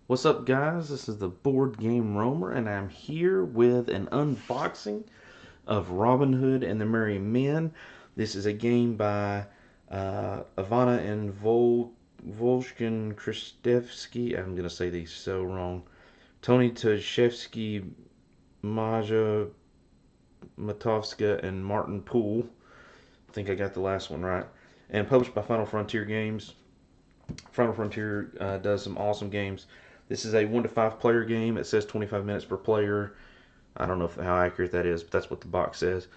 What's up, guys? This is the Board Game Roamer, and I'm here with an unboxing of Robin Hood and the Merry Men. This is a game by Ivana and Vojkan Krstevski. I'm going to say these so wrong. Toni, Toshevski, Maja, Matovska, and Martyn Poole. I think I got the last one right. And published by Final Frontier Games. Final Frontier does some awesome games. This is a 1 to 5 player game. It says 25 minutes per player. I don't know how accurate that is, but that's what the box says.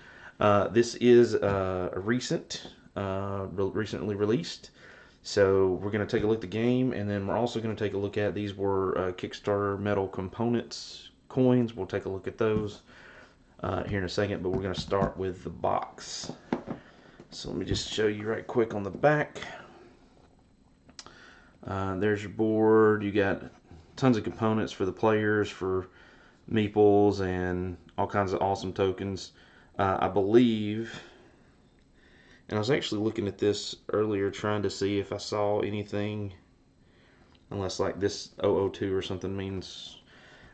This is recently released. So we're going to take a look at the game, and then we're also going to take a look at, these were Kickstarter metal components, coins. We'll take a look at those here in a second, but we're going to start with the box. So let me just show you right quick on the back. There's your board. You got tons of components for the players, for meeples, and all kinds of awesome tokens. I believe, and I was actually looking at this earlier trying to see if I saw anything, unless like this 002 or something means,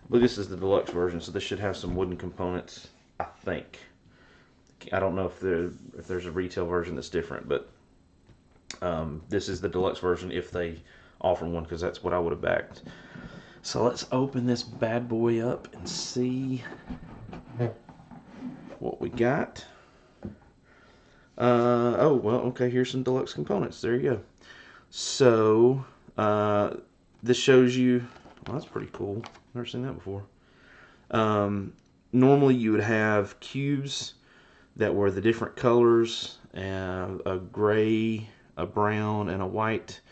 but this is the deluxe version, so this should have some wooden components, I think. I don't know if there's a retail version that's different, but this is the deluxe version if they offer one, because that's what I would have backed. So let's open this bad boy up and see what we got. Oh, well, okay, here's some deluxe components. There you go. So, this shows you, well, that's pretty cool. Never seen that before. Normally you would have cubes that were the different colors, a gray, a brown, and a white.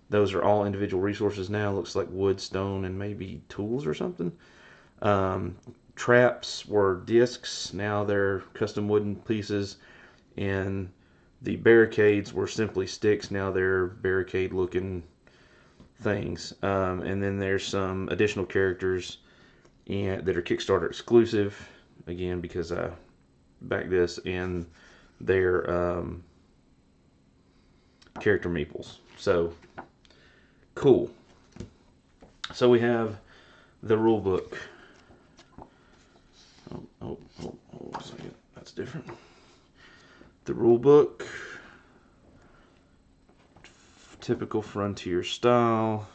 Those are all individual resources now. Looks like wood, stone, and maybe tools or something. Traps were discs. Now they're custom wooden pieces. And the barricades were simply sticks. Now they're barricade-looking things. And then there's some additional characters that are Kickstarter exclusive. Again, because I backed this, and they're character meeples. So cool. So we have the rule book. Hold on a second. That's different. The rule book, typical Frontier style.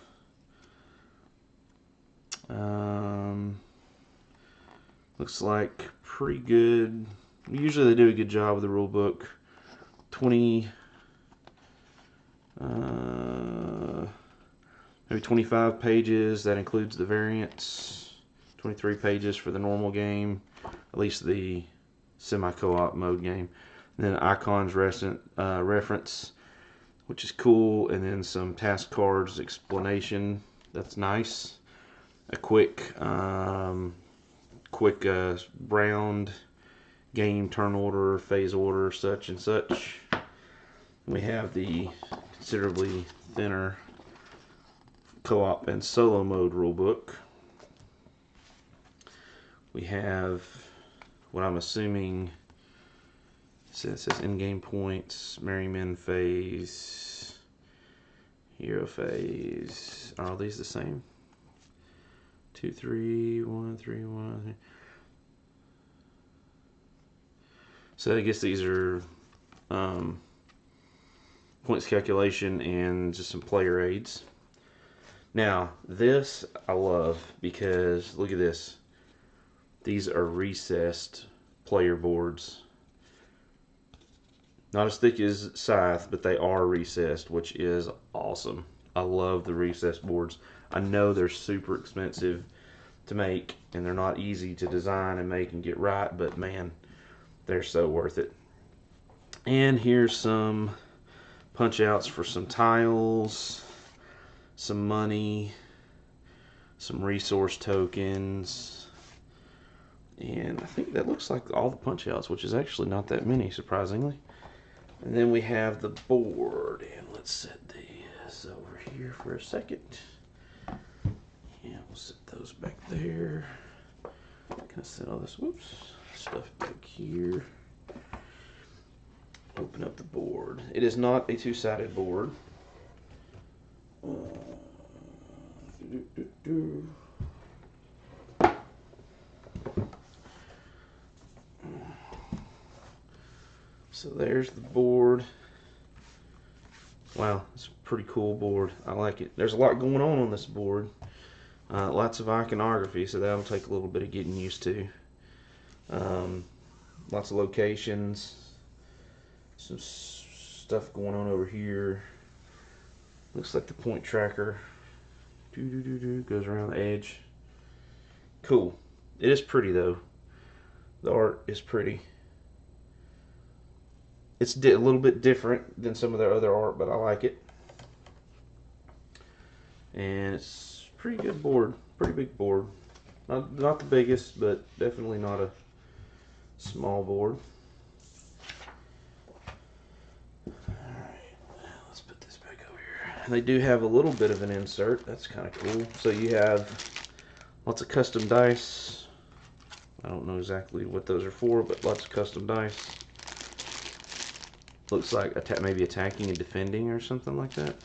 Looks like pretty good. Usually they do a good job with the rule book. 20. Maybe 25 pages. That includes the variants. 23 pages for the normal game, at least the semi-co-op mode game. And then icons reference, which is cool, and then some task cards explanation. That's nice. A quick round game turn order, phase order, such and such. We have the considerably thinner co-op and solo mode rulebook. We have what I'm assuming says in-game points, Merry Men phase, hero phase. Are all these the same? 2, 3, 1, 3, 1. So I guess these are points calculation and just some player aids. Now, this I love because look at this. These are recessed player boards. Not as thick as Scythe, but they are recessed, which is awesome. I love the recessed boards. I know they're super expensive to make, and they're not easy to design and make and get right, but man, they're so worth it. And here's some punch outs for some tiles, some money, some resource tokens, and I think that looks like all the punch outs, which is actually not that many, surprisingly. And then we have the board, and let's set these over here for a second. Yeah, we'll set those back there. Can I set all this, whoops, stuff back here. Open up the board. It is not a two-sided board. So there's the board. Wow, it's a pretty cool board. I like it. There's a lot going on this board. Lots of iconography, so that'll take a little bit of getting used to. Lots of locations. Some stuff going on over here. Looks like the point tracker goes around the edge. Cool. It is pretty though. The art is pretty. It's a little bit different than some of their other art, but I like it. And it's a pretty good board. Pretty big board. Not the biggest, but definitely not a small board. Alright, let's put this back over here. And they do have a little bit of an insert. That's kind of cool. So you have lots of custom dice. I don't know exactly what those are for, but lots of custom dice. Looks like maybe attacking and defending or something like that.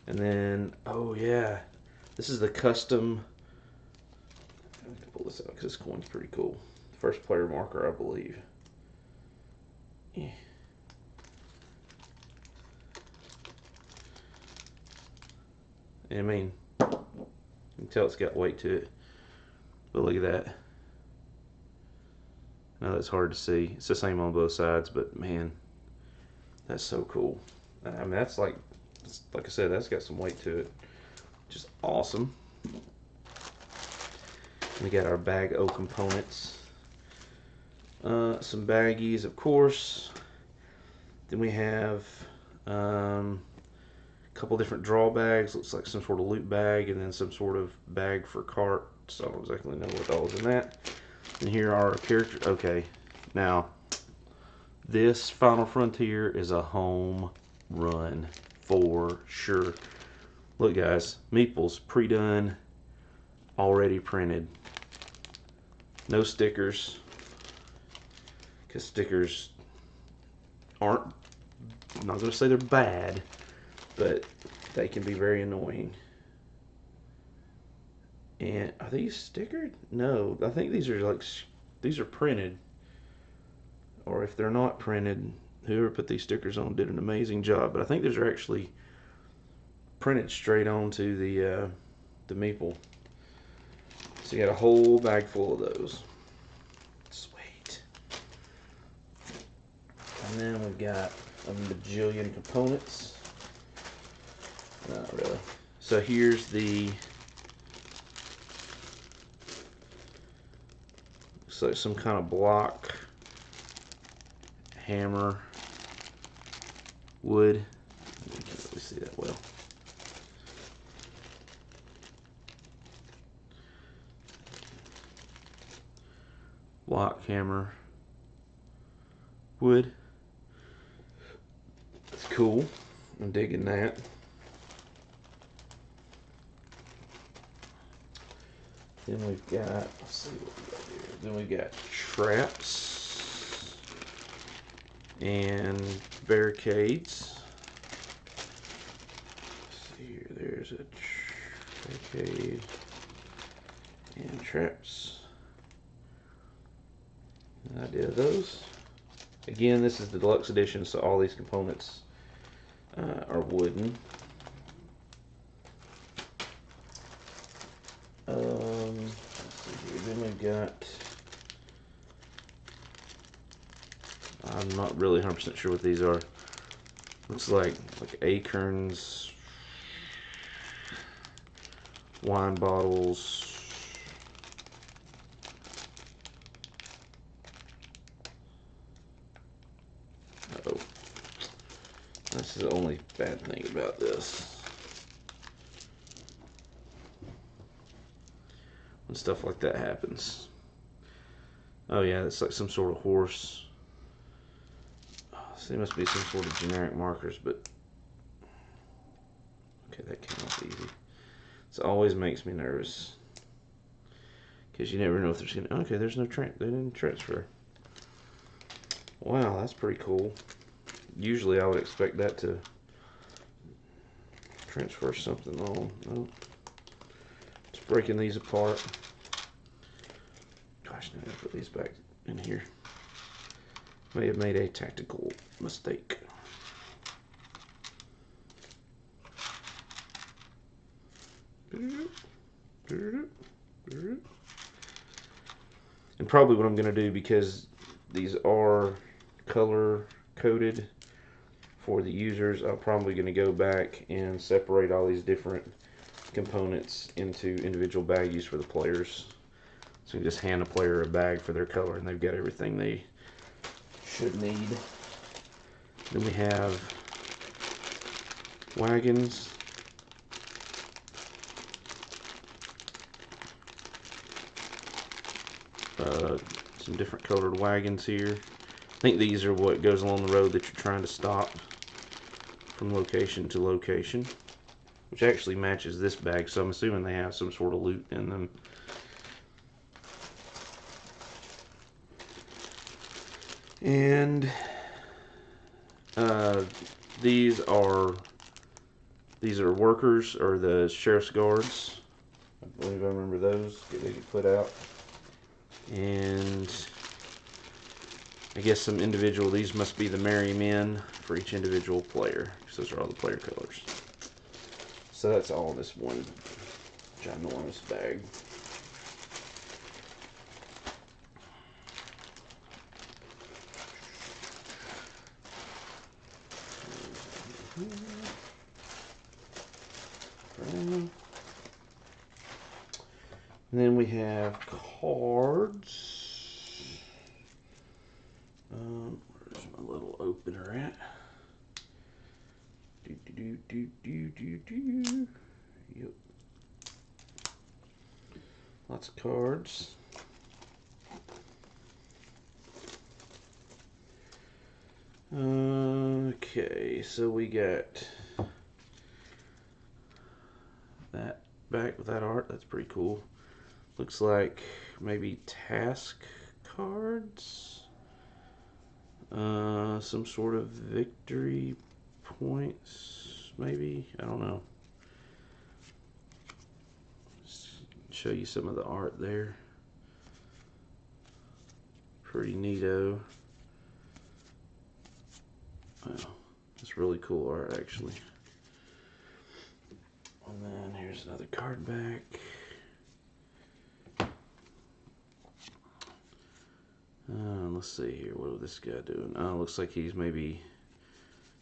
And then, oh yeah, this is the custom. I have to pull this out because this coin's pretty cool. First player marker, I believe. Yeah. I mean, you can tell it's got weight to it. But look at that. I know that's hard to see. It's the same on both sides, but man, that's so cool. I mean, that's like I said, that's got some weight to it, which is awesome. We got our bag O components. Some baggies, of course. Then we have a couple different draw bags. Looks like some sort of loot bag, and then some sort of bag for cart. So I don't exactly know what all is in that. And here are our characters. Okay, now this Final Frontier is a home run for sure. Look, guys, meeples pre-done, already printed. No stickers, because stickers aren't, I'm not going to say they're bad, but they can be very annoying. And are these stickered? No, I think these are printed. Or if they're not printed, whoever put these stickers on did an amazing job. But I think these are actually printed straight onto the meeple. So you got a whole bag full of those. Sweet. And then we've got a bajillion components. Not really. So here's the, looks like some kind of block, hammer, wood. I can't really see that well. Block, hammer, wood. That's cool. I'm digging that. Then we've got, let's see what we got here. Then we've got traps and barricades. Let's see here, there's a barricade and traps. An idea of those. Again, this is the deluxe edition, so all these components are wooden. Let's see here. Then we've got, I'm not really 100% sure what these are. Looks like acorns, wine bottles. Uh-oh. That's the only bad thing about this. When stuff like that happens. Oh yeah, it's like some sort of horse. So they must be some sort of generic markers, but okay, that came off easy. This always makes me nervous because you never know if there's gonna. Okay, there's no they didn't transfer. Wow, that's pretty cool. Usually I would expect that to transfer something on. No. breaking these apart. Gosh, now I gotta put these back in here. May have made a tactical mistake. And probably what I'm going to do, because these are color coded for the users, I'm probably going to go back and separate all these different components into individual baggies for the players. So you just hand a player a bag for their color and they've got everything they should need. Then we have wagons. Some different colored wagons here. I think these are what goes along the road that you're trying to stop from location to location, which actually matches this bag, so I'm assuming they have some sort of loot in them. And these are workers, or the sheriff's guards. I believe I remember those. They get put out. And I guess some individual, these must be the merry men for each individual player, because those are all the player colors. So that's all in this one ginormous bag. And then we have cards. Where's my little opener at? Yep. Lots of cards. Okay, so we got that back with that art. That's pretty cool. Looks like maybe task cards. Some sort of victory points, maybe. I don't know. Just show you some of the art there. Pretty neato. Wow, that's really cool art, actually. And then here's another card back. Let's see here. What is this guy doing? Oh, looks like he's maybe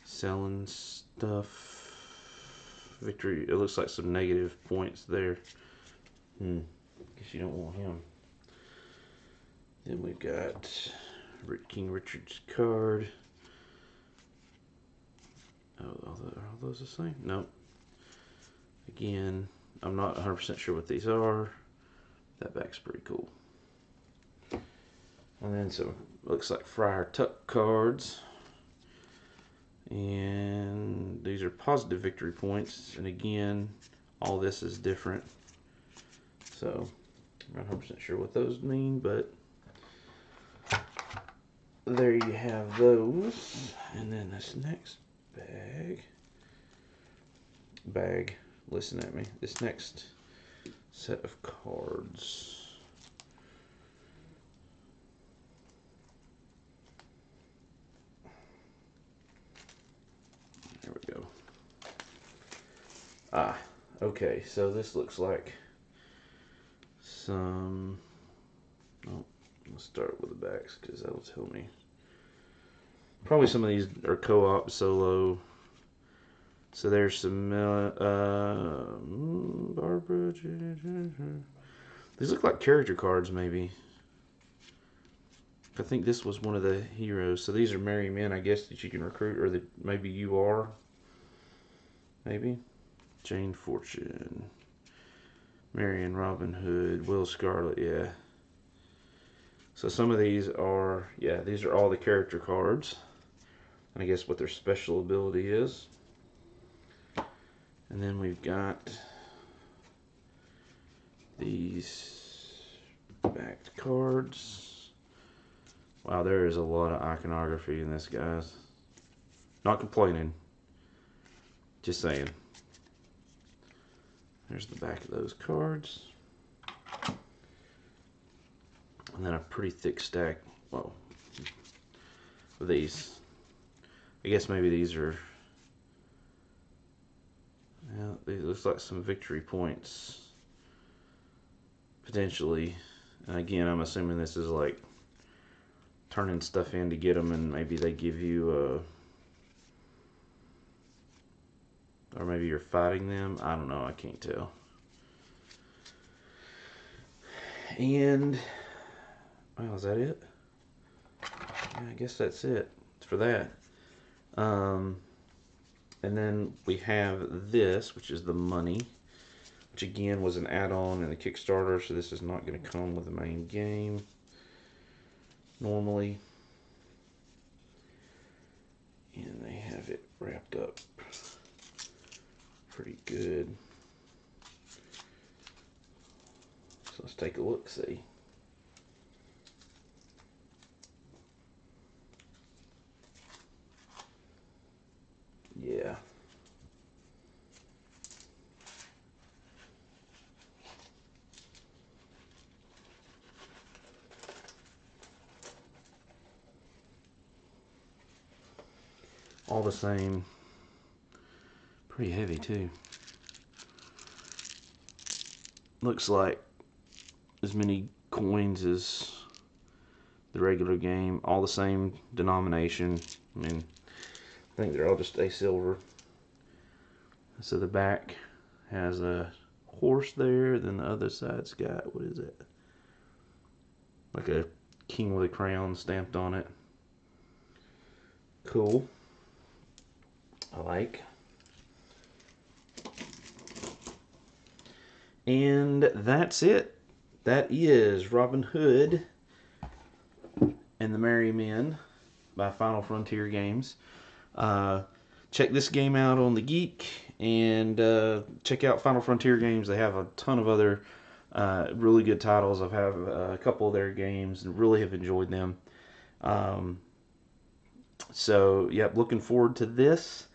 selling stuff. Victory. It looks like some negative points there. Guess you don't want him. Then we've got King Richard's card. Oh, are those the same? Nope. Again, I'm not 100% sure what these are. That back's pretty cool. And then some, looks like Friar Tuck cards. And these are positive victory points. And again, all this is different. So, I'm not 100% sure what those mean, but there you have those. And then this next bag, listen at me, this next set of cards. There we go. Okay, so this looks like some, oh, let's start with the backs because that'll tell me. Probably some of these are co-op, solo. So there's some Barbara. These look like character cards, maybe. I think this was one of the heroes. So these are merry men, I guess, that you can recruit, or that maybe you are. Maybe. Jane Fortune, Marian, Robin Hood, Will Scarlet, yeah. So some of these are, yeah, these are all the character cards. And I guess what their special ability is. And then we've got these backed cards. Wow, there is a lot of iconography in this, guys. Not complaining. Just saying. There's the back of those cards. And then a pretty thick stack, well, of these. I guess maybe these are, yeah, these looks like some victory points, potentially. And again, I'm assuming this is like turning stuff in to get them, and maybe they give you or maybe you're fighting them. I don't know, I can't tell. And, well, is that it? Yeah, I guess that's it for that. And then we have this, which is the money, which again was an add-on in the Kickstarter, so this is not going to come with the main game normally. And they have it wrapped up pretty good. So let's take a look, see. Yeah. All the same. Pretty heavy too. Looks like as many coins as the regular game. All the same denomination. I mean, I think they're all just a silver. So the back has a horse there, then the other side's got, what is it? Like a king with a crown stamped on it. Cool. I like. And that's it. That is Robin Hood and the Merry Men by Final Frontier Games. Check this game out on the Geek, and check out Final Frontier Games. They have a ton of other really good titles. I've had a couple of their games and really have enjoyed them. So, yep, looking forward to this.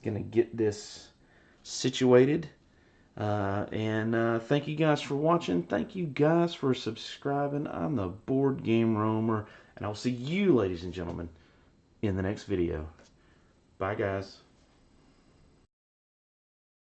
Gonna get this situated. And thank you guys for watching. Thank you guys for subscribing. I'm the Board Game Roamer, and I'll see you, ladies and gentlemen, in the next video. Bye, guys.